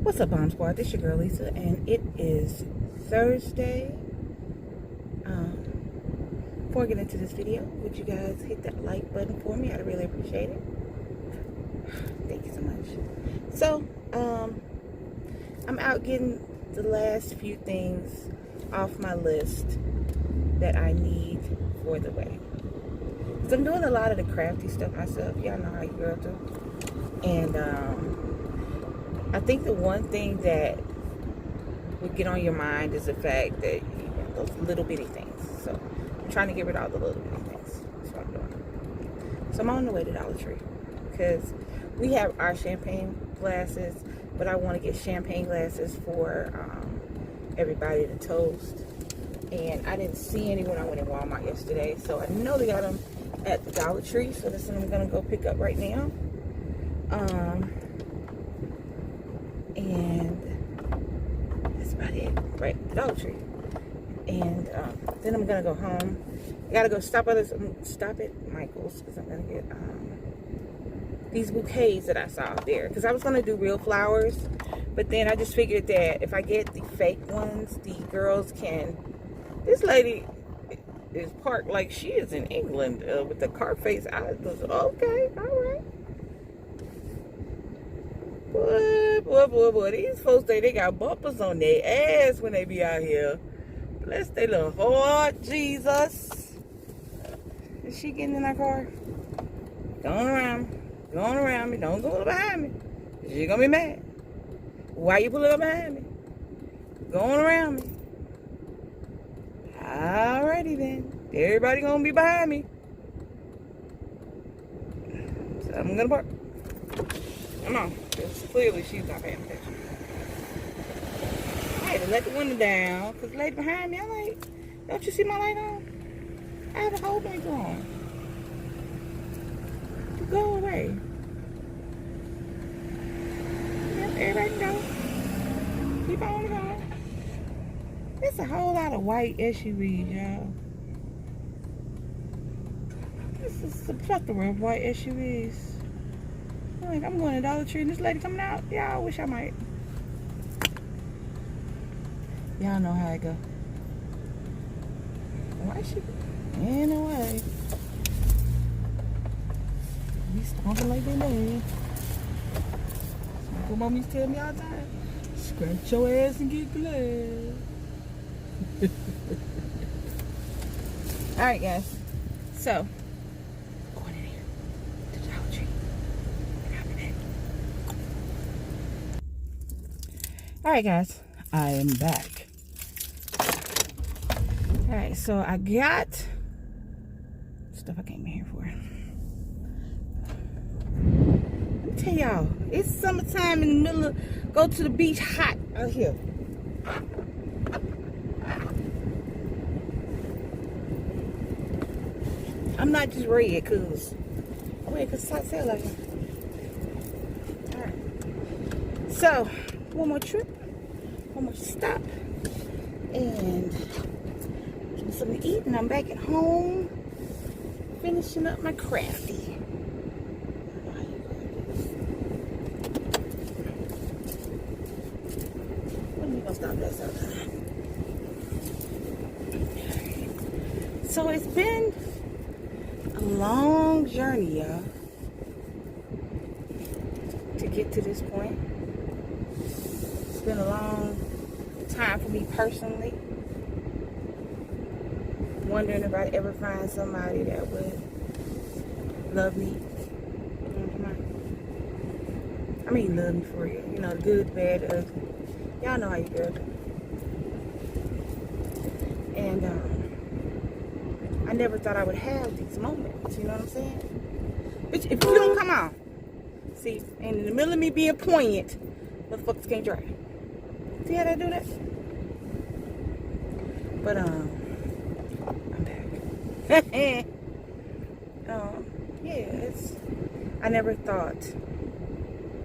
What's up, Bomb Squad? This your girl Lisa, and it is Thursday. Before I get into this video, would you guys hit that like button for me? I'd really appreciate it. Thank you so much. So, I'm out getting the last few things off my list that I need for the wedding. So I'm doing a lot of the crafty stuff myself. Y'all know how you girls do. And I think the one thing that would get on your mind is the fact that those little bitty things. So I'm trying to get rid of all the little bitty things. That's what I'm doing. So I'm on the way to Dollar Tree because we have our champagne glasses, but I want to get champagne glasses for everybody to toast. And I didn't see any when I went in Walmart yesterday, so I know they got them at the Dollar Tree. So this is what I'm gonna go pick up right now. And that's about it, right? The Dollar Tree. And then I'm gonna go home. I gotta go stop at Michael's because I'm gonna get these bouquets that I saw there. Because I was gonna do real flowers, but then I just figured that if I get the fake ones, the girls can. This lady is parked like she is in England with the car face. I was okay, all right. Boy, these folks say they got bumpers on their ass when they be out here. Bless their little heart, Jesus. Is she getting in our car? Going around me. Don't go behind me. She's gonna be mad. Why you pulling up behind me? Going around me. Alrighty then. Everybody gonna be behind me. So I'm gonna park. Come on. Because clearly she's not paying attention. I had to let the window down because the lady behind me, I'm like, don't you see my light on? I have a whole bunch on. You go away. Yep, everybody can go. Keep on going. There's a whole lot of white SUVs, y'all. This is a plethora of white SUVs. Like, I'm going to Dollar Tree and this lady coming out. Yeah, I wish I might. Y'all know how I go. Why is she? Ain't no way. We stomping like they know. Uncle Mommy's tell me all the time. Scratch your ass and get glad. Alright, guys. So, going in here to Dollar Tree. Alright, guys. I am back. Alright, so I got stuff I came here for. Let me tell y'all, it's summertime in the middle of, go to the beach hot out here. I'm not just red because it's hot sale out here. Alright. So, one more trip, one more stop, and get me something to eat, and I'm back at home, finishing up my crafty. When are we gonna stop that sometime? So it's been a long journey, y'all, to get to this point. It's been a long time for me personally, wondering if I'd ever find somebody that would love me. I mean, love me for real. You know, good, bad, ugly. Y'all know how you do. And I never thought I would have these moments. You know what I'm saying? Bitch, if you don't come on, see, and in the middle of me being poignant, motherfuckers can't drive. See how they do that? But I'm back. Yeah, I never thought,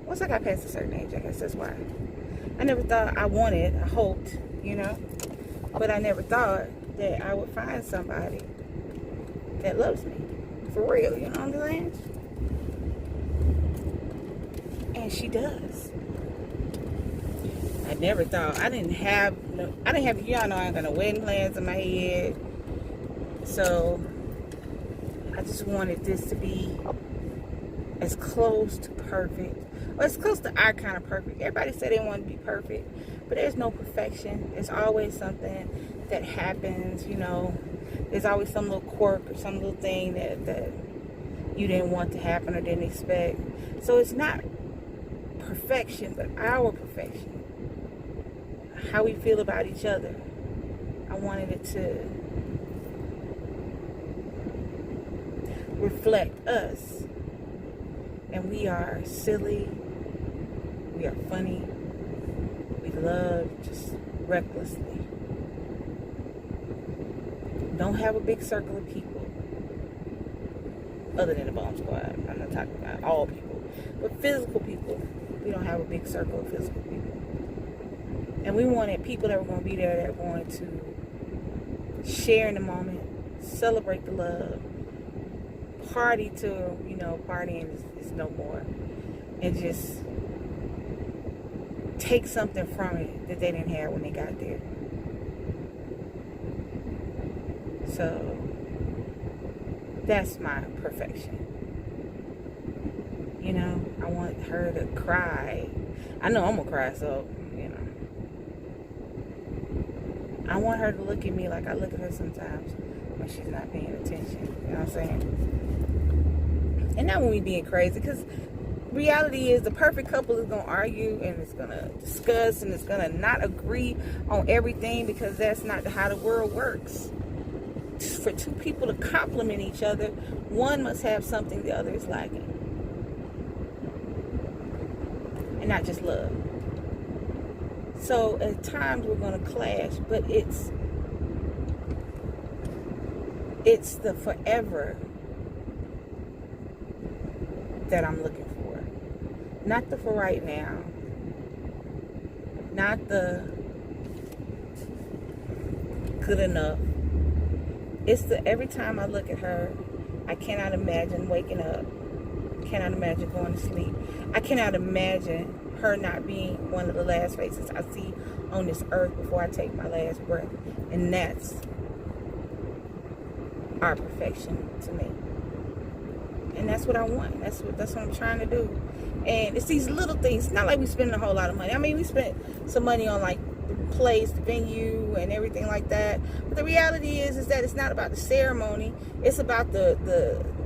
once I got past a certain age, I guess that's why. I never thought I hoped, you know, but I never thought that I would find somebody that loves me for real, you know what I'm saying? And she does. I never thought, I didn't have, y'all know I ain't got no wedding plans in my head. So I just wanted this to be as close to perfect, or as close to our kind of perfect. Everybody said they want to be perfect, but there's no perfection. There's always something that happens, you know. There's always some little quirk or some little thing that you didn't want to happen or didn't expect. So it's not perfection, but our perfection. How we feel about each other. I wanted it to reflect us. And we are silly. We are funny. We love just recklessly. Don't have a big circle of people. Other than the bomb squad. I'm not talking about all people. But physical people. We don't have a big circle of physical people. And we wanted people that were going to be there, that were going to share in the moment, celebrate the love, party till, you know, partying is no more, and just take something from it that they didn't have when they got there. So that's my perfection. You know, I want her to cry. I know I'm gonna cry, so, you know. I want her to look at me like I look at her sometimes when she's not paying attention. You know what I'm saying? And not when we being crazy, because reality is the perfect couple is going to argue and it's going to discuss and it's going to not agree on everything, because that's not how the world works. For two people to complement each other, one must have something the other is lacking. And not just love. So at times we're going to clash, but it's the forever that I'm looking for. Not the for right now. Not the good enough. It's the every time I look at her, I cannot imagine waking up. Cannot imagine going to sleep. I cannot imagine her not being one of the last faces I see on this earth before I take my last breath. And that's our perfection to me. And that's what I want. That's what I'm trying to do. And it's these little things. It's not like we spend a whole lot of money. I mean, we spent some money on like the place, the venue, and everything like that. But the reality is that it's not about the ceremony. It's about the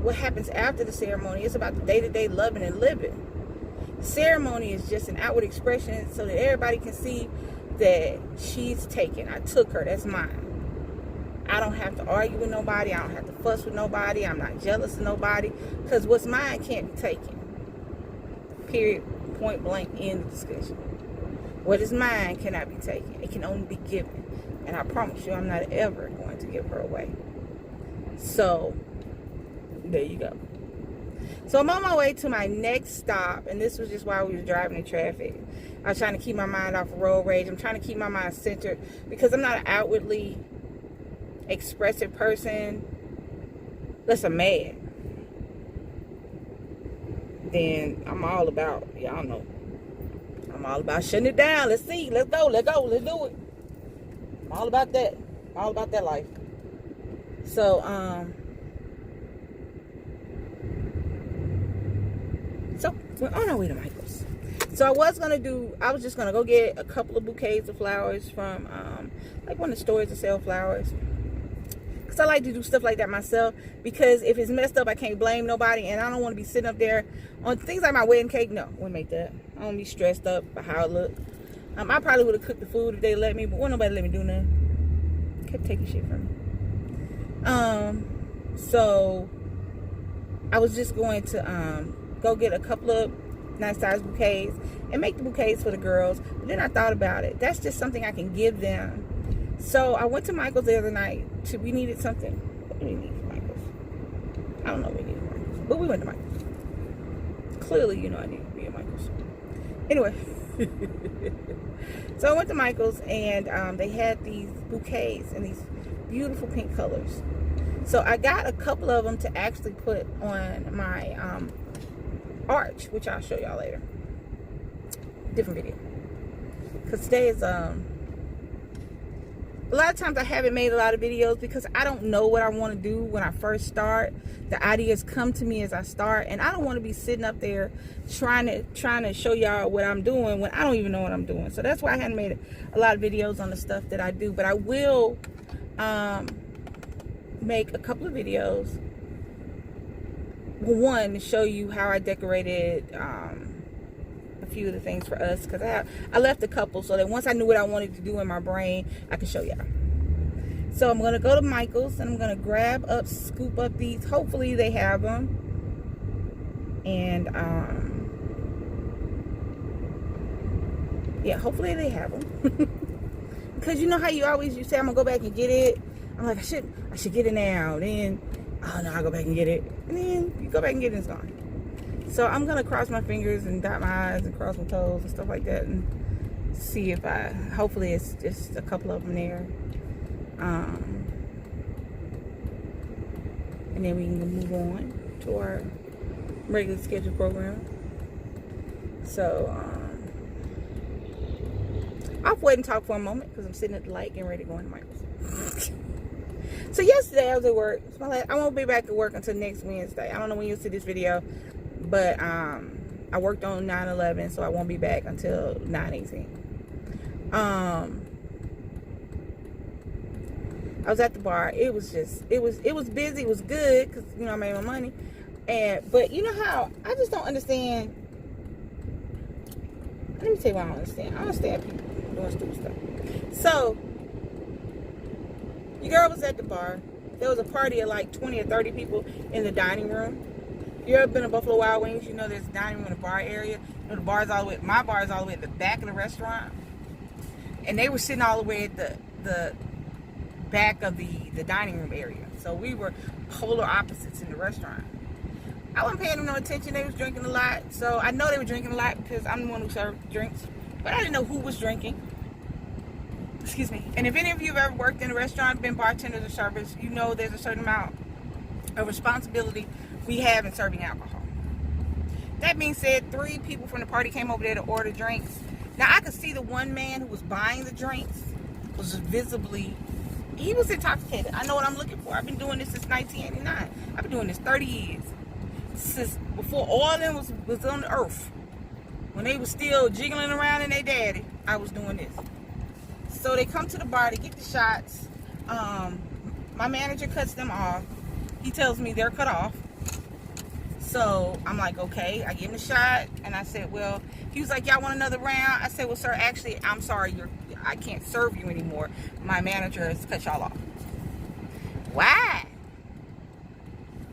what happens after the ceremony. It's about the day-to-day loving and living. Ceremony is just an outward expression so that everybody can see that she's taken. I took her. That's mine. I don't have to argue with nobody. I don't have to fuss with nobody. I'm not jealous of nobody. Because what's mine can't be taken. Period. Point blank. End of discussion. What is mine cannot be taken. It can only be given. And I promise you, I'm not ever going to give her away. So, there you go. So I'm on my way to my next stop, and this was just while we were driving in traffic. I was trying to keep my mind off of road rage. I'm trying to keep my mind centered because I'm not an outwardly expressive person. Unless I'm mad, then I'm all about, y'all know, I'm all about shutting it down. Let's see, let's go, let's do it. I'm all about that. I'm all about that life. So, so we're on our way to Michael's. So I was just gonna go get a couple of bouquets of flowers from like one of the stores that sell flowers. Cause I like to do stuff like that myself, because if it's messed up, I can't blame nobody, and I don't want to be sitting up there on things like my wedding cake. No, I wouldn't make that. I don't be stressed up by how it look. I probably would have cooked the food if they let me, but wouldn't nobody let me do nothing. Kept taking shit from me. So I was just going to go get a couple of nice size bouquets and make the bouquets for the girls. But then I thought about it. That's just something I can give them. So I went to Michael's the other night. We needed something. What do we need from Michael's? I don't know what we needed from Michael's. But we went to Michael's. Clearly, you know I need to be at Michael's. Anyway. So I went to Michael's, and they had these bouquets in these beautiful pink colors. So I got a couple of them to actually put on my arch, which I'll show y'all later. Different video. because today is a lot of times I haven't made a lot of videos because I don't know what I want to do when I first start. The ideas come to me as I start, and I don't want to be sitting up there trying to show y'all what I'm doing when I don't even know what I'm doing. So that's why I hadn't made a lot of videos on the stuff that I do. But I will make a couple of videos. One, to show you how I decorated a few of the things for us, because I left a couple so that once I knew what I wanted to do in my brain, I could show y'all. So I'm gonna go to Michael's and I'm gonna scoop up these. Hopefully they have them, and yeah, hopefully they have them. Because you know how you say I'm gonna go back and get it. I'm like, I should get it now. Then, oh no, I'll go back and get it. And then you go back and get it, and it's gone. So I'm gonna cross my fingers and dot my I's and cross my toes and stuff like that, and see if hopefully it's just a couple of them there. And then we can move on to our regular scheduled program. So I'll wait and talk for a moment because I'm sitting at the light getting ready to go into Michael's. So yesterday I was at work. I won't be back at work until next Wednesday. I don't know when you'll see this video, but I worked on 9/11, so I won't be back until 9/18. I was at the bar. It was busy. It was good because, you know, I made my money. But you know how I just don't understand. Let me tell you what I don't understand. I don't understand people doing stupid stuff. So your girl was at the bar. There was a party of like 20 or 30 people in the dining room. If you ever been to Buffalo Wild Wings, you know there's a dining room in the bar area. You know, my bar is all the way at the back of the restaurant. And they were sitting all the way at the back of the dining room area. So we were polar opposites in the restaurant. I wasn't paying them no attention. They was drinking a lot. So I know they were drinking a lot because I'm the one who served drinks. But I didn't know who was drinking. Excuse me. And if any of you have ever worked in a restaurant, been bartenders or servers, you know there's a certain amount of responsibility we have in serving alcohol. That being said, 3 people from the party came over there to order drinks. Now I could see the one man who was buying the drinks was visibly, he was intoxicated. I know what I'm looking for. I've been doing this since 1989. I've been doing this 30 years. Since before oil was on the earth. When they was still jiggling around in their daddy, I was doing this. So they come to the bar to get the shots. My manager cuts them off. He tells me they're cut off. So I'm like, okay. I give him a shot, and I said, well, he was like, y'all want another round? I said, well, sir, actually, I'm sorry, I can't serve you anymore. My manager has cut y'all off. Why?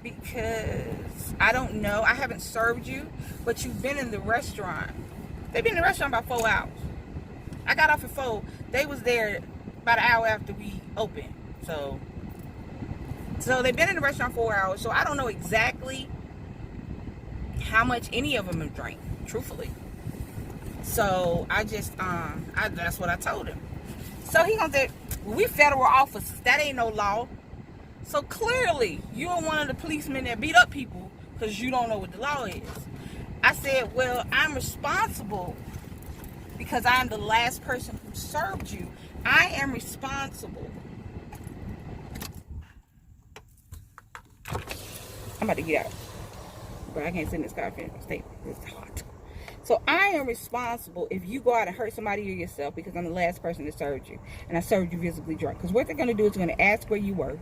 Because I don't know. I haven't served you, but you've been in the restaurant. They've been in the restaurant about 4 hours. I got off at 4. They was there about an hour after we opened. So they've been in the restaurant 4 hours. So I don't know exactly how much any of them have drank, truthfully. So I just, that's what I told him. So he gonna say, well, we federal officers. That ain't no law. So clearly, you are one of the policemen that beat up people because you don't know what the law is. I said, well, I'm responsible because I'm the last person who served you. I am responsible. I'm about to get out. But I can't sit in this car. It's hot. So I am responsible if you go out and hurt somebody or yourself because I'm the last person that served you. And I served you visibly drunk. Because what they're going to do is they're going to ask where you were.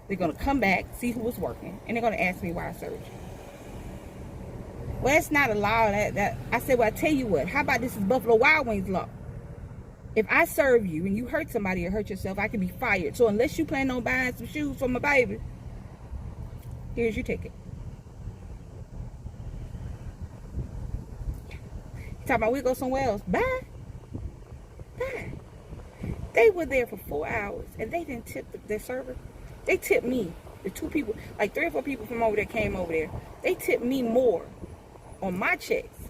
They're going to come back, see who was working. And they're going to ask me why I served you. Well, that's not a law. I said, well, I tell you what. How about this is Buffalo Wild Wings law? If I serve you and you hurt somebody or hurt yourself, I can be fired. So unless you plan on buying some shoes for my baby, here's your ticket. Talking about we go somewhere else. Bye. Bye. They were there for 4 hours and they didn't tip their server. They tipped me. The 2 people, like 3 or 4 people from over there came over there. They tipped me more on my checks.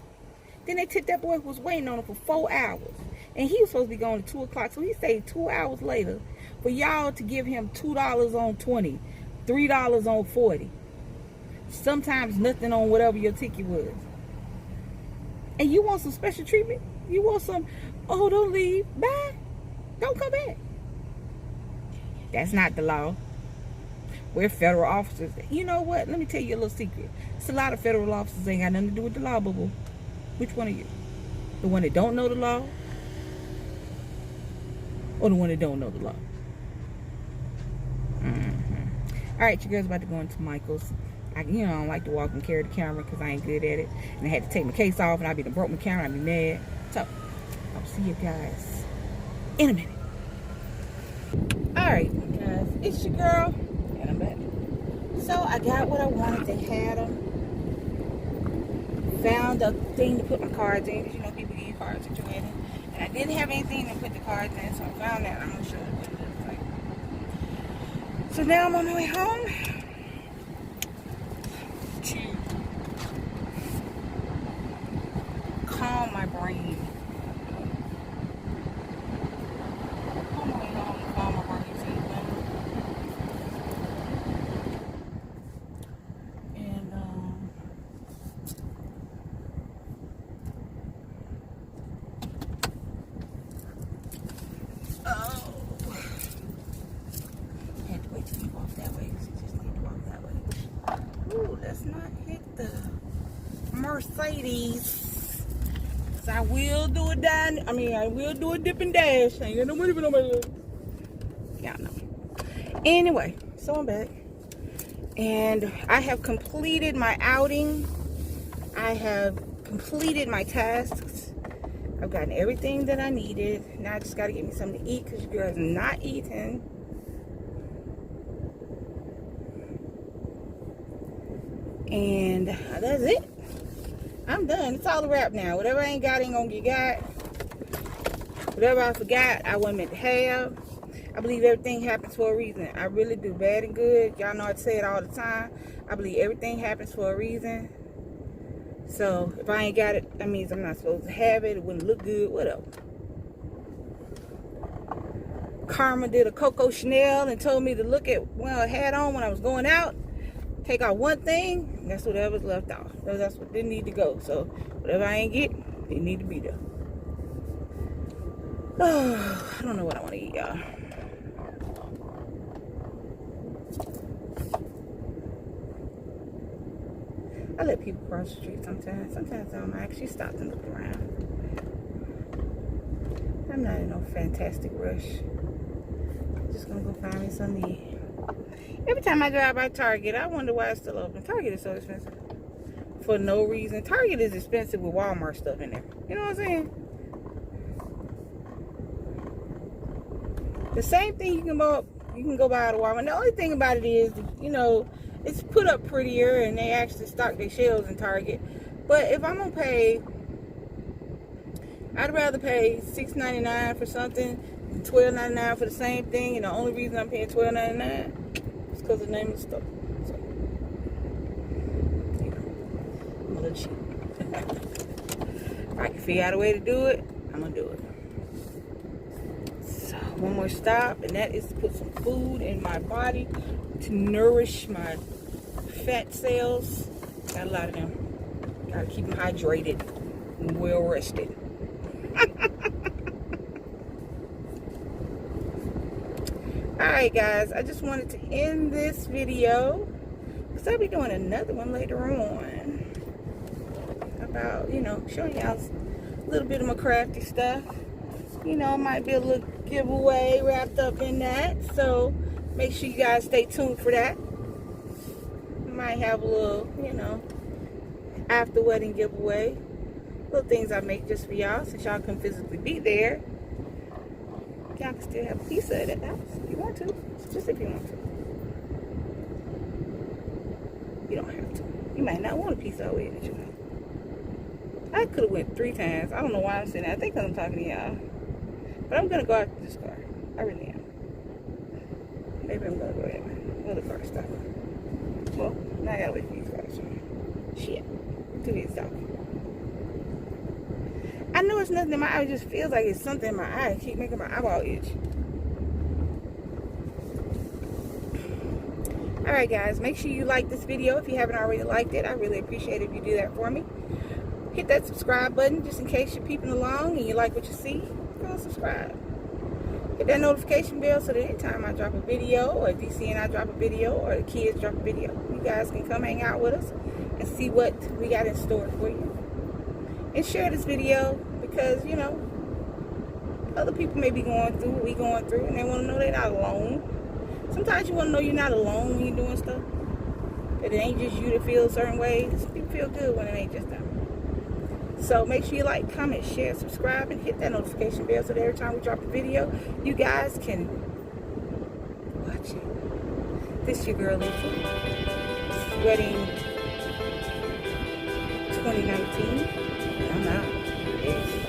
Then they tipped that boy who was waiting on them for 4 hours. And he was supposed to be going to 2 o'clock. So he stayed 2 hours later for y'all to give him $2 on 20, $3 on 40. Sometimes nothing on whatever your ticket was. And you want some special treatment? You want some Oh, don't leave. Bye. Don't come back. That's not the law. We're federal officers. You know what? Let me tell you a little secret. It's a lot of federal officers ain't got nothing to do with the law, boo-boo. Which one are you? The one that don't know the law? Or the one that don't know the law? Alright, you girls about to go into Michael's. I don't like to walk and carry the camera because I ain't good at it. And I had to take my case off and I'd be done broke my camera. I'd be mad. So, I'll see you guys in a minute. Alright, guys. It's your girl. And I'm back. So, I got what I wanted. They had them. Found a thing to put my cards in. Because, people give you cards at your wedding. And I didn't have anything to put the cards in. So, I found that. I'm going to show you what it looks like. So, now I'm on my way home. To calm my brain. Calm my brain, and had to wait till you walk that way because you just need to walk that way. Ooh, let's not hit the Mercedes. Cause I will do a dip and dash. I ain't got no money for nobody. Y'all know. Anyway, so I'm back. And I have completed my outing. I have completed my tasks. I've gotten everything that I needed. Now I just gotta get me something to eat because you guys are not eating. And that's it. I'm done. It's all a wrap now. Whatever I ain't got ain't gonna get got. Whatever I forgot, I wasn't meant to have. I believe everything happens for a reason. I really do, bad and good. Y'all know I say it all the time. I believe everything happens for a reason. So if I ain't got it, that means I'm not supposed to have it. It wouldn't look good, whatever. Karma did a Coco Chanel and told me to look at what I had on when I was going out. Take out one thing, that's whatever's left off. That's what didn't need to go. So whatever I ain't get, it need to be there. Oh, I don't know what I want to eat, y'all. I let people cross the street sometimes. Sometimes I don't actually stop and look around. I'm not in no fantastic rush. I'm just gonna go find me something to eat. Every time I drive by Target, I wonder why it's still open. Target is so expensive. For no reason. Target is expensive with Walmart stuff in there. You know what I'm saying? The same thing you can go buy at Walmart. The only thing about it is, it's put up prettier and they actually stock their shelves in Target. But if I'm going to pay, I'd rather pay $6.99 for something than $12.99 for the same thing. And the only reason I'm paying $12.99 is because of the name of the store. So, I'm a little cheap. If I can figure out a way to do it, I'm going to do it. So, one more stop, and that is to put some food in my body to nourish my fat cells. Got a lot of them. Gotta keep them hydrated and well rested. Alright guys, I just wanted to end this video because I'll be doing another one later on about, showing y'all a little bit of my crafty stuff. Might be a little giveaway wrapped up in that, so make sure you guys stay tuned for that. Might have a little, after wedding giveaway. Little things I make just for y'all, since y'all can physically be there. Y'all can still have a piece of it at the house if you want to. Just if you want to. You don't have to. You might not want a piece of it at your house. I could have went 3 times. I don't know why I'm saying that. I think I'm talking to y'all. But I'm gonna go after this car. I really am. Maybe I'm gonna go ahead and other car stuff. Well, now I gotta wait for these cars. Shit. Too busy talking. I know it's nothing in my eye. It just feels like it's something in my eye. It keep making my eyeball itch. Alright guys, make sure you like this video if you haven't already liked it. I really appreciate it if you do that for me. hit that subscribe button just in case you're peeping along and you like what you see. Go and subscribe. Hit that notification bell so that anytime I drop a video, or DC and I drop a video, or the kids drop a video, you guys can come hang out with us and see what we got in store for you. And share this video because, you know, other people may be going through what we're going through and they want to know they're not alone. Sometimes you want to know you're not alone when you're doing stuff. That it ain't just you that feel a certain way. Some people feel good when it ain't just them. So make sure you like, comment, share, subscribe, and hit that notification bell so that every time we drop a video, you guys can watch it. This is your girl, Lisa. Wedding 2019. And I'm out. Peace.